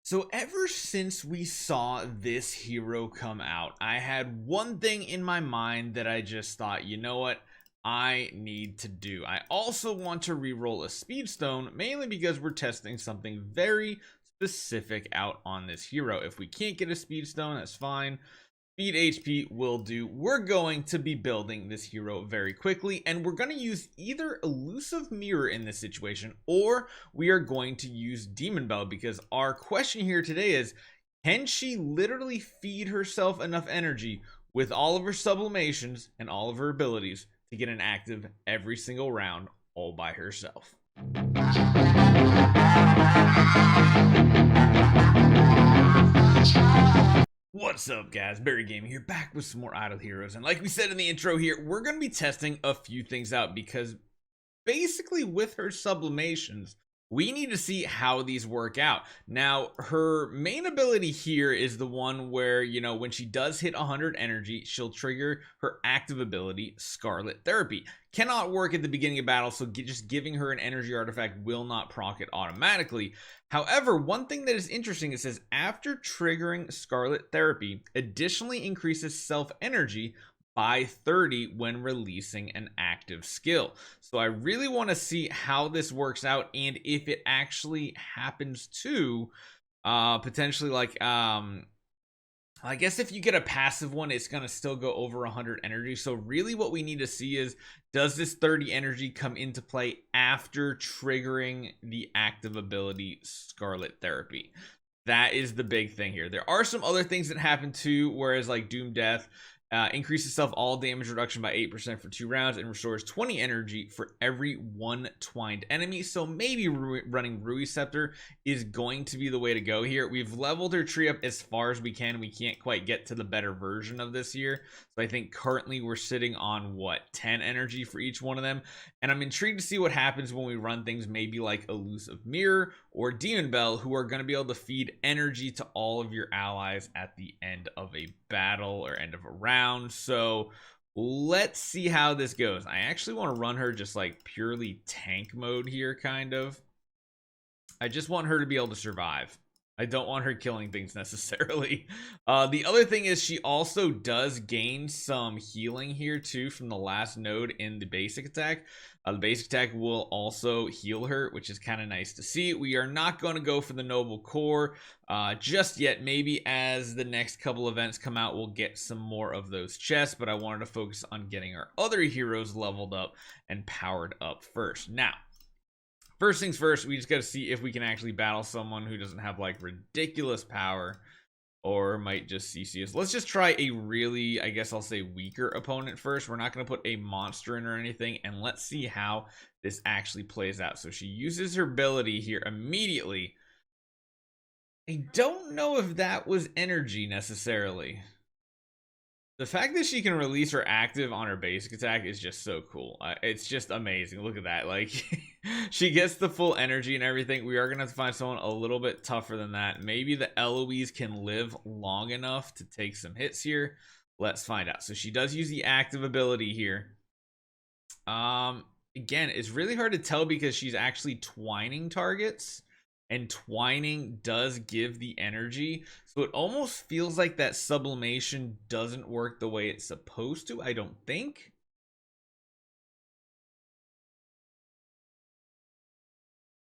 So ever since we saw this hero come out, I had one thing in my mind that I just thought, you know what? I need to do. I also want to reroll a speedstone, mainly because we're testing something very specific out on this hero. If we can't get a speedstone, that's fine. Speed HP will do. We're going to be building this hero very quickly, and we're going to use either Elusive Mirror in this situation, or we are going to use Demon Bell, because our question here today is, can she literally feed herself enough energy with all of her sublimations and all of her abilities to get an active every single round all by herself? What's up, guys? Barry Gaming here, back with some more Idle Heroes. And like we said in the intro here, we're going to be testing a few things out, because basically with her sublimations, we need to see how these work out. Now, her main ability here is the one where, you know, when she does hit 100 energy, she'll trigger her active ability, Scarlet Therapy. Cannot work at the beginning of battle, so just giving her an energy artifact will not proc it automatically. However, one thing that is interesting, it says after triggering Scarlet Therapy, additionally increases self energy by 30 when releasing an active skill. So I really want to see how this works out, and if it actually happens to potentially, like, I guess if you get a passive one, it's going to still go over 100 energy. So really what we need to see is, does this 30 energy come into play after triggering the active ability Scarlet Therapy? That is the big thing here. There are some other things that happen too, whereas like Doom Death increases self all damage reduction by 8% for 2 rounds and restores 20 energy for every 1 twined enemy. So maybe running Rui Scepter is going to be the way to go here. We've leveled her tree up as far as we can. We can't quite get to the better version of this here. So I think currently we're sitting on what, 10 energy for each one of them. And I'm intrigued to see what happens when we run things maybe like Elusive Mirror or Demon Bell, who are going to be able to feed energy to all of your allies at the end of a battle or end of a round. So let's see how this goes. I actually want to run her just like purely tank mode here, kind of. I just want her to be able to survive. I don't want her killing things necessarily. The other thing is, she also does gain some healing here too from the last node in the basic attack. The basic attack will also heal her, which is kind of nice to see. We are not going to go for the Noble Core just yet. Maybe as the next couple events come out, we'll get some more of those chests, but I wanted to focus on getting our other heroes leveled up and powered up first. Now, first things first, we just got to see if we can actually battle someone who doesn't have like ridiculous power or might just CC us. Let's just try a really, I guess I'll say, weaker opponent first. We're not going to put a monster in or anything, and let's see how this actually plays out. So she uses her ability here immediately. I don't know if that was energy necessarily. The fact that she can release her active on her basic attack is just so cool. It's just amazing. Look at that. Like, she gets the full energy and everything. We are going to have to find someone a little bit tougher than that. Maybe the Eloise can live long enough to take some hits here. Let's find out. So she does use the active ability here. Again, it's really hard to tell because she's actually twining targets. And twining does give the energy, so it almost feels like that sublimation doesn't work the way it's supposed to. I don't think.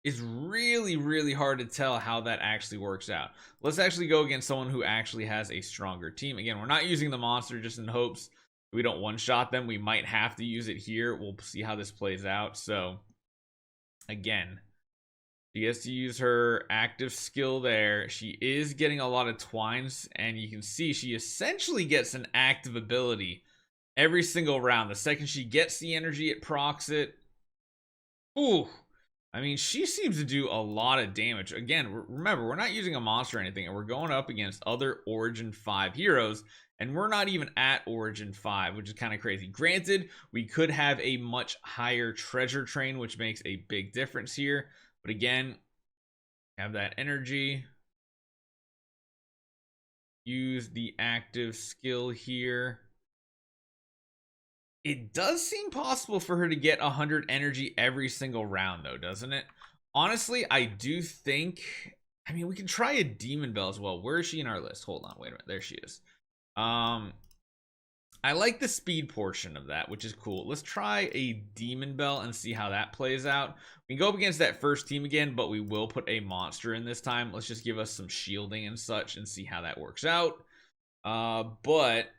It's really hard to tell how that actually works out. Let's actually go against someone who actually has a stronger team. Again, we're not using the monster just in hopes we don't one-shot them. We might have to use it here. We'll see how this plays out. So again, she gets to use her active skill there. She is getting a lot of twines, and you can see she essentially gets an active ability every single round. The second she gets the energy, it procs it. Ooh, I mean, she seems to do a lot of damage. Again, remember, we're not using a monster or anything, and we're going up against other Origin 5 heroes, and we're not even at Origin 5, which is kind of crazy. Granted, we could have a much higher treasure train, which makes a big difference here. But again, have that energy. Use the active skill here. It does seem possible for her to get 100 energy every single round, though, doesn't it? Honestly, I do think I mean, we can try a Demon Bell as well. Where is she in our list? Hold on, wait a minute. There she is. I like the speed portion of that, which is cool. Let's try a Demon Bell and see how that plays out. We can go up against that first team again, but we will put a monster in this time. Let's just give us some shielding and such and see how that works out. But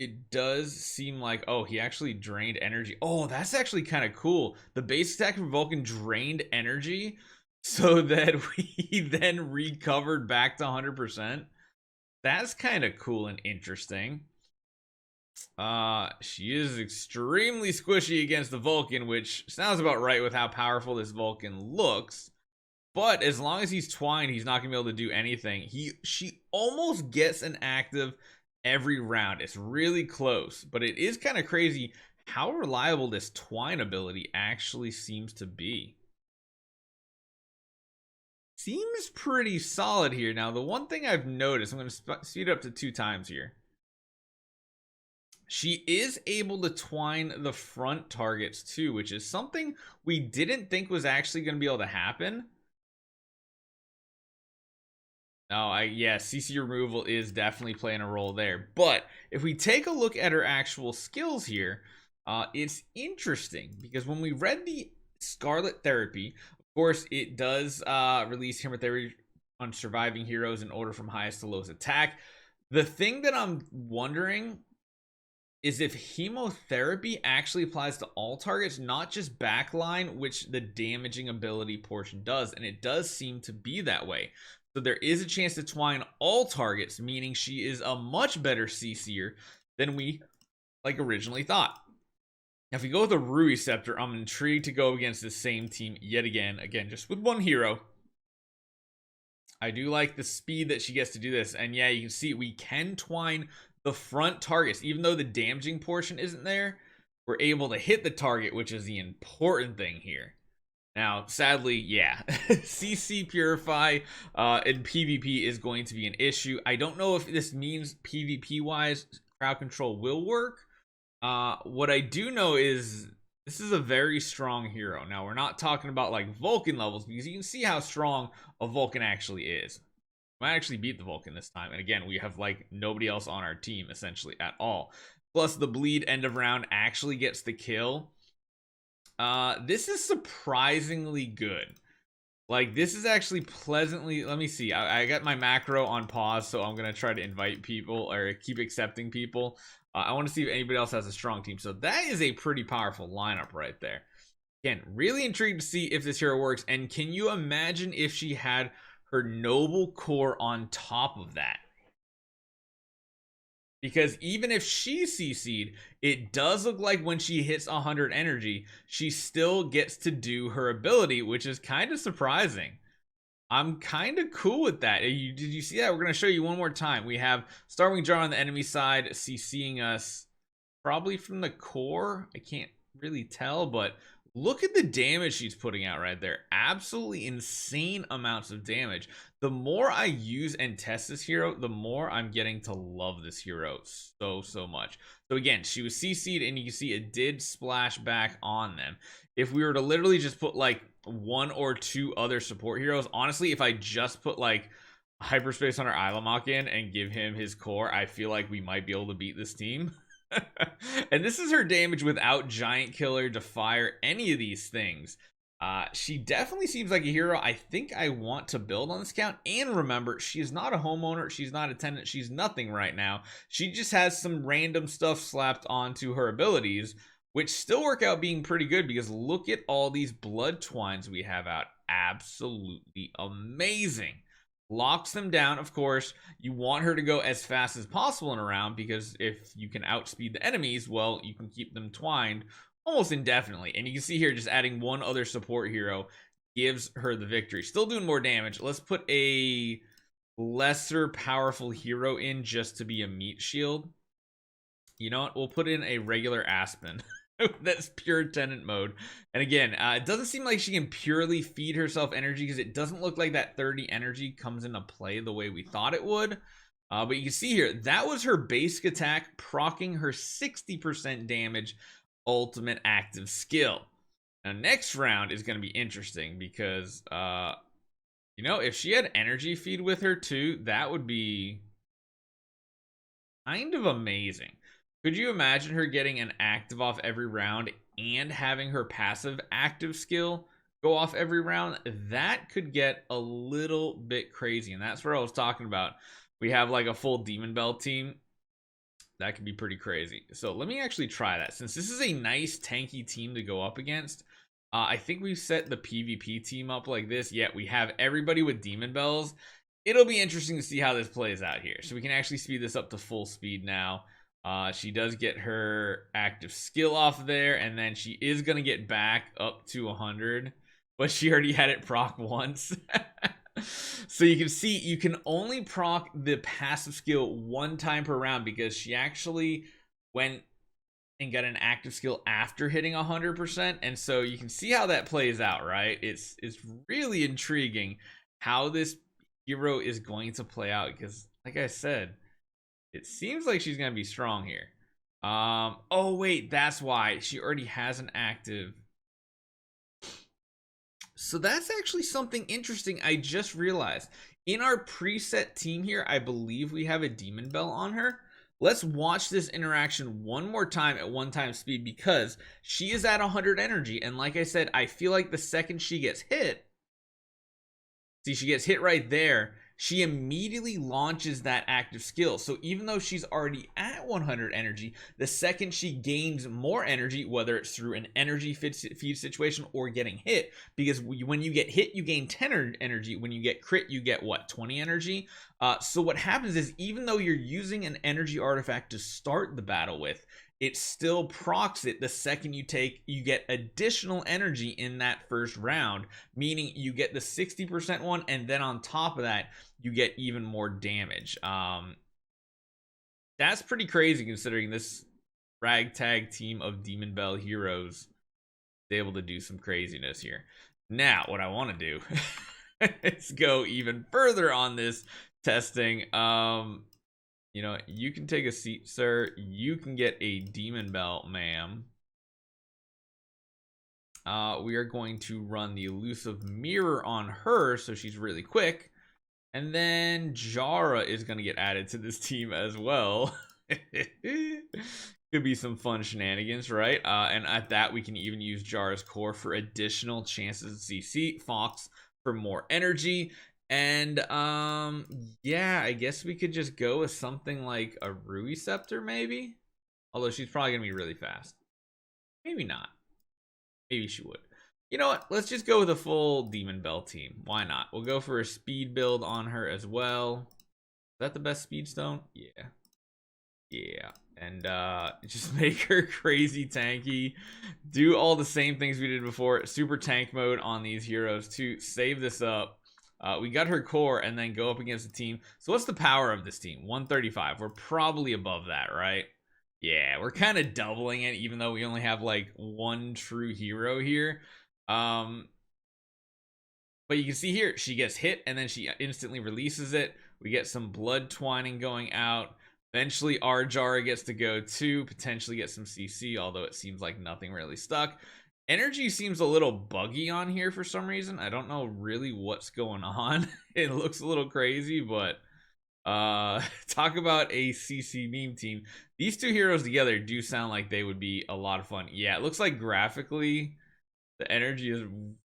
it does seem like, oh, he actually drained energy. Oh, that's actually kind of cool. The base attack from Vulcan drained energy so that we then recovered back to 100%. That's kind of cool and interesting. She is extremely squishy against the Vulcan, which sounds about right with how powerful this Vulcan looks. But as long as he's twined, he's not gonna be able to do anything. She almost gets an active every round. It's really close, but it is kind of crazy how reliable this twine ability actually seems to be. Seems pretty solid here. Now, the one thing I've noticed, I'm going to speed up to 2 times here. She is able to twine the front targets too, which is something we didn't think was actually going to be able to happen. Oh, yeah, CC removal is definitely playing a role there. But if we take a look at her actual skills here, it's interesting because when we read the Scarlet Therapy, of course, it does release Chemotherapy on surviving heroes in order from highest to lowest attack. The thing that I'm wondering is if Chemotherapy actually applies to all targets, not just backline, which the damaging ability portion does, and it does seem to be that way. So there is a chance to twine all targets, meaning she is a much better CC'er than we originally thought. Now, if we go with a Rui Scepter, I'm intrigued to go against the same team yet again, just with one hero. I do like the speed that she gets to do this, and yeah, you can see we can twine the front targets. Even though the damaging portion isn't there, we're able to hit the target, which is the important thing here. Now, sadly, yeah, CC Purify in PvP is going to be an issue. I don't know if this means PvP-wise crowd control will work. What I do know is this is a very strong hero. Now, we're not talking about like Vulcan levels, because you can see how strong a Vulcan actually is. Might actually beat the Vulcan this time. And again, we have like nobody else on our team essentially at all. Plus the bleed end of round actually gets the kill. This is surprisingly good. Like, this is actually pleasantly, let me see. I got my macro on pause, so I'm going to try to invite people or keep accepting people. I want to see if anybody else has a strong team. So that is a pretty powerful lineup right there. Again, really intrigued to see if this hero works. And can you imagine if she had her noble core on top of that? Because even if she CC'd, it does look like when she hits 100 energy, she still gets to do her ability, which is kind of surprising. I'm kind of cool with that. Did you see that? We're going to show you one more time. We have Starwing Jar on the enemy side, CCing us probably from the core. I can't really tell, but look at the damage she's putting out right there. Absolutely insane amounts of damage. The more I use and test this hero, the more I'm getting to love this hero so much. So again, she was CC'd, and you can see it did splash back on them. If we were to literally just put like 1 or 2 other support heroes, honestly, if I just put like Hyperspace Hunter Ilamok in and give him his core, I feel like we might be able to beat this team. And this is her damage without Giant Killer, Defier, any of these things. She definitely seems like a hero I think I want to build on this account. And remember, she is not a homeowner, she's not a tenant, she's nothing right now. She just has some random stuff slapped onto her abilities, which still work out being pretty good, because look at all these blood twines we have out. Absolutely amazing. Locks them down. Of course, you want her to go as fast as possible in a round, because if you can outspeed the enemies, well, you can keep them twined almost indefinitely. And you can see here, just adding one other support hero gives her the victory. Still doing more damage. Let's put a lesser powerful hero in just to be a meat shield. You know what? We'll put in a regular Aspen. That's pure tenant mode. And again, it doesn't seem like she can purely feed herself energy, because it doesn't look like that 30 energy comes into play the way we thought it would. But you can see here, that was her basic attack, proccing her 60% damage ultimate active skill. Now, next round is going to be interesting, because You know, if she had energy feed with her too, that would be kind of amazing. Could you imagine her getting an active off every round and having her passive active skill go off every round? That could get a little bit crazy, and that's where I was talking about. We have like a full Demon Bell team. That could be pretty crazy. So let me actually try that. Since this is a nice tanky team to go up against, I think we've set the PvP team up like this. Yeah, we have everybody with Demon Bells. It'll be interesting to see how this plays out here. So we can actually speed this up to full speed now. She does get her active skill off there, and then she is going to get back up to 100, but she already had it proc once. So you can see you can only proc the passive skill one time per round, because she actually went and got an active skill after hitting 100%, and so you can see how that plays out, right? It's really intriguing how this hero is going to play out, because like I said, it seems like she's gonna be strong here. Oh wait, that's why she already has an active. So that's actually something interesting I just realized. In our preset team here, I believe we have a Demon Bell on her. Let's watch this interaction one more time at 1 time speed, because she is at 100 energy. And like I said, I feel like the second she gets hit, see, she gets hit right there, she immediately launches that active skill. So even though she's already at 100 energy, the second she gains more energy, whether it's through an energy feed situation or getting hit, because when you get hit, you gain 10 energy. When you get crit, you get what, 20 energy? So what happens is, even though you're using an energy artifact to start the battle with, it still procs it the second you get additional energy in that first round, meaning you get the 60% one, and then on top of that, you get even more damage. That's pretty crazy, considering this ragtag team of Demon Bell heroes is able to do some craziness here. Now, what I want to do is go even further on this testing. You know, you can take a seat, sir. You can get a Demon Bell, ma'am. We are going to run the elusive mirror on her, so she's really quick. And then Jara is going to get added to this team as well. Could be some fun shenanigans, right? And at that, we can even use Jara's core for additional chances to CC. Fox for more energy. And yeah, I guess we could just go with something like a Rui Scepter, maybe. Although she's probably gonna be really fast. Maybe not. Maybe she would. You know what? Let's just go with a full Demon Bell team. Why not? We'll go for a speed build on her as well. Is that the best speed stone? Yeah. Yeah. And just make her crazy tanky. Do all the same things we did before. Super tank mode on these heroes to save this up. We got her core, and then go up against the team. So what's the power of this team? 135. We're probably above that, right? Yeah, we're kind of doubling it, even though we only have like one true hero here. But you can see here, she gets hit, and then she instantly releases it. We get some blood twining going out. Eventually, our Jara gets to go too, potentially get some CC, although it seems like nothing really stuck. Energy seems a little buggy on here for some reason. I don't know really what's going on. It looks a little crazy, but talk about a CC meme team. These two heroes together do sound like they would be a lot of fun. Yeah, it looks like graphically the energy is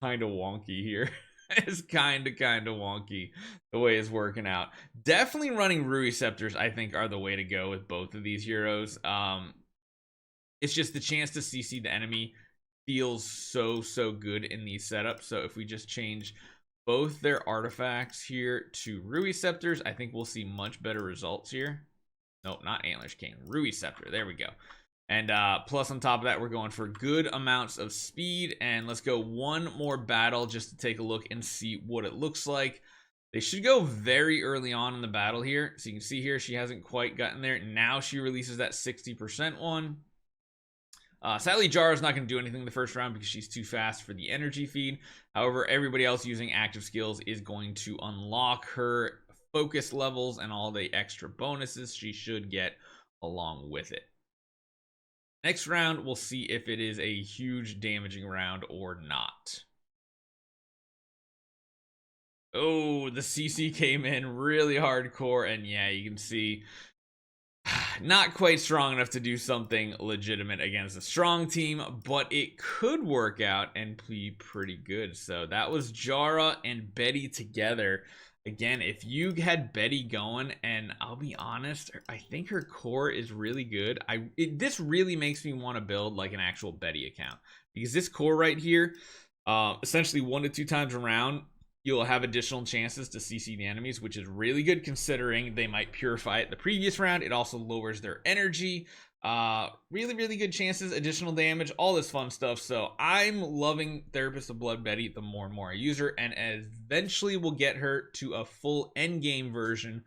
kind of wonky here. It's kind of wonky the way it's working out. Definitely running Rui Scepters, I think, are the way to go with both of these heroes. It's just the chance to CC the enemy feels so good in these setups. So if we just change both their artifacts here to Rui Scepters, I think we'll see much better results here. Nope, not Antlers King, Rui Scepter. There we go. And plus on top of that, we're going for good amounts of speed. And let's go one more battle just to take a look and see what it looks like. They should go very early on in the battle here. So you can see here, she hasn't quite gotten there. Now she releases that 60% one. Sadly, Jara's not going to do anything the first round because she's too fast for the energy feed. However, everybody else using active skills is going to unlock her focus levels and all the extra bonuses she should get along with it. Next round, we'll see if it is a huge damaging round or not. Oh, the CC came in really hardcore, and yeah, you can see not quite strong enough to do something legitimate against a strong team, but it could work out and be pretty good. So that was Jara and Betty together. Again, if you had Betty going, and I'll be honest, I think her core is really good. This really makes me want to build like an actual Betty account, because this core right here, essentially 1 to 2 times around, you'll have additional chances to CC the enemies, which is really good considering they might purify it the previous round. It also lowers their energy. Really good chances, additional damage, all this fun stuff. So I'm loving Therapist of Blood Betty the more and more I use her, and eventually we'll get her to a full end game version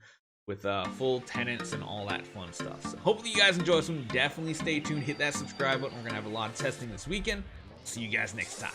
with full tenants and all that fun stuff. So hopefully you guys enjoy this one. Definitely stay tuned, hit that subscribe button. We're gonna have a lot of testing this weekend. See you guys next time.